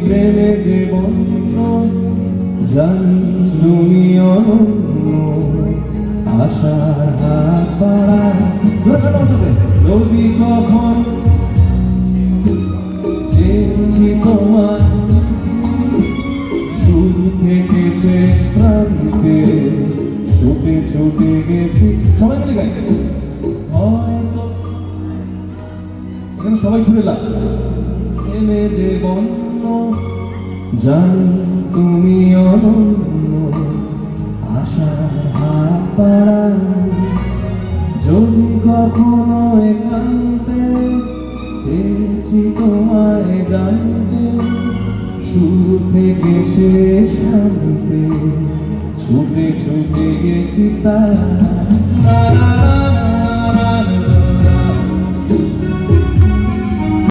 প্রেমে যে বন্ধ জানি তুমি অনন্য আশার হাত বাড়ায় যদি কখন চেয়েছি তোমার শুরু থেকে শেষ প্রান্তে ছুটে ছুটে গেছি সবাই মিলে গাইতে হয়তো এখানে সবাই শুনে লাগ প্রেমে যে বন্ধ জানি তুমি অনন্য আশার হাত বাড়ায় যদি কখনো একান্তে চেয়েছি তোমায় জানতে শুরু থেকে শেষ প্রান্তে ছুটে ছুটে গেছি তারা